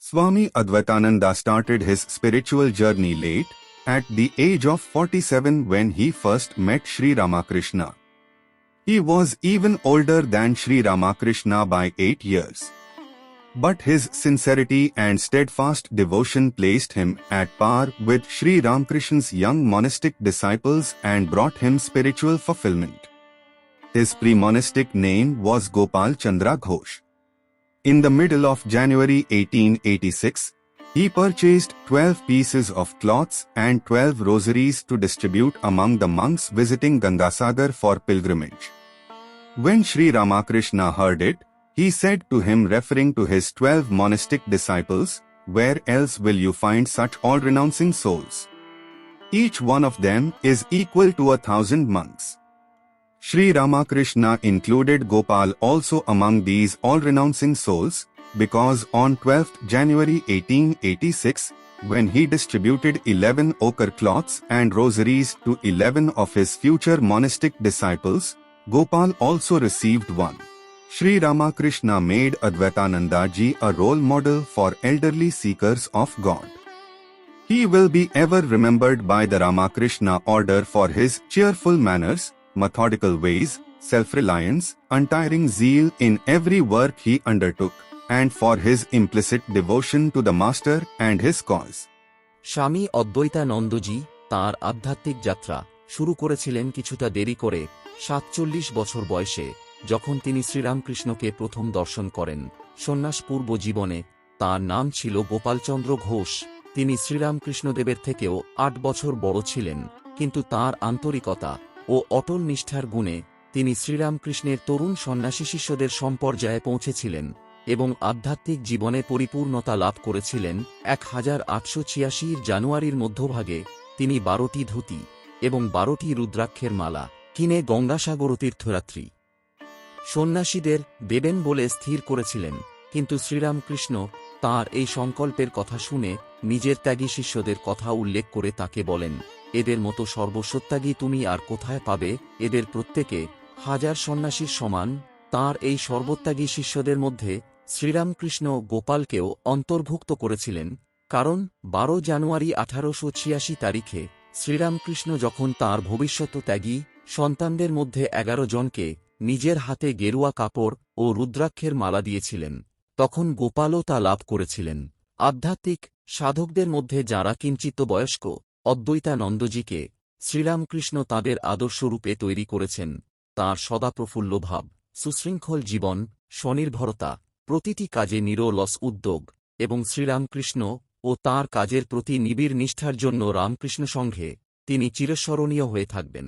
Swami Advaitananda started his spiritual journey late, at the age of 47 when he first met Sri Ramakrishna. He was even older than Sri Ramakrishna by 8 years. But his sincerity and steadfast devotion placed him at par with Sri Ramakrishna's young monastic disciples and brought him spiritual fulfillment. His pre-monastic name was Gopal Chandra Ghosh. In the middle of January 1886, he purchased 12 pieces of cloths and 12 rosaries to distribute among the monks visiting Gangasagar for pilgrimage. When Sri Ramakrishna heard it, he said to him, referring to his 12 monastic disciples, "Where else will you find such all-renouncing souls? Each one of them is equal to 1,000 monks." Sri Ramakrishna included Gopal also among these all-renouncing souls, because on 12th January 1886, when he distributed 11 ochre cloths and rosaries to 11 of his future monastic disciples, Gopal also received one. Sri Ramakrishna made Advaitananda ji a role model for elderly seekers of God. He will be ever remembered by the Ramakrishna order for his cheerful manners, methodical ways, self-reliance, untiring zeal in every work he undertook, and for his implicit devotion to the Master and his cause. স্বামী অদ্বৈতানন্দজি তাঁর আধ্যাত্মিক যাত্রা শুরু করেছিলেন কিছুটা দেরি করে, 47 বছর বয়সে, যখন তিনি শ্রীরামকৃষ্ণকে প্রথম দর্শন করেন। সন্ন্যাসপূর্ব জীবনে তাঁর নাম ছিল গোপালচন্দ্র ঘোষ। তিনি শ্রীরামকৃষ্ণদেবের থেকেও 8 বছর বড় ছিলেন, কিন্তু তাঁর আন্তরিকতা ও অটল নিষ্ঠার গুণে তিনি শ্রীরামকৃষ্ণের তরুণ সন্ন্যাসী শিষ্যদের সম্পর্যায়ে পৌঁছেছিলেন এবং আধ্যাত্মিক জীবনে পরিপূর্ণতা লাভ করেছিলেন। 1886 জানুয়ারির মধ্যভাগে তিনি 12টি ধুতি এবং 12টি রুদ্রাক্ষের মালা কিনে গঙ্গাসাগর তীর্থযাত্রী সন্ন্যাসীদের দেবেন বলে স্থির করেছিলেন, কিন্তু শ্রীরামকৃষ্ণ তাঁর এই সংকল্পের কথা শুনে নিজের ত্যাগী শিষ্যদের কথা উল্লেখ করে তাকে বলেন, "এদের মতো সর্বস্বত্যাগী তুমি আর কোথায় পাবে? এদের প্রত্যেকে 1000 সন্ন্যাসীর সমান।" তাঁর এই সর্বত্যাগী শিষ্যদের মধ্যে শ্রীরামকৃষ্ণ গোপালকেও অন্তর্ভুক্ত করেছিলেন, কারণ 12 জানুয়ারি 1886 তারিখে শ্রীরামকৃষ্ণ যখন তাঁর ভবিষ্যৎ ত্যাগী সন্তানদের মধ্যে 11 জনকে নিজের হাতে গেরুয়া কাপড় ও রুদ্রাক্ষের মালা দিয়েছিলেন, তখন গোপালও তা লাভ করেছিলেন। আধ্যাত্মিক সাধকদের মধ্যে যাঁরা কিঞ্চিত বয়স্ক, অদ্বৈতানন্দজিকে শ্রীরামকৃষ্ণ তাঁদের আদর্শরূপে তৈরি করেছেন। তাঁর সদাপ্রফুল্ল ভাব, সুশৃঙ্খল জীবন, স্বনির্ভরতা, প্রতিটি কাজে নিরলস উদ্যোগ এবং শ্রীরামকৃষ্ণ ও তাঁর কাজের প্রতি নিবিড় নিষ্ঠার জন্য রামকৃষ্ণ সংঘে তিনি চিরস্মরণীয় হয়ে থাকবেন।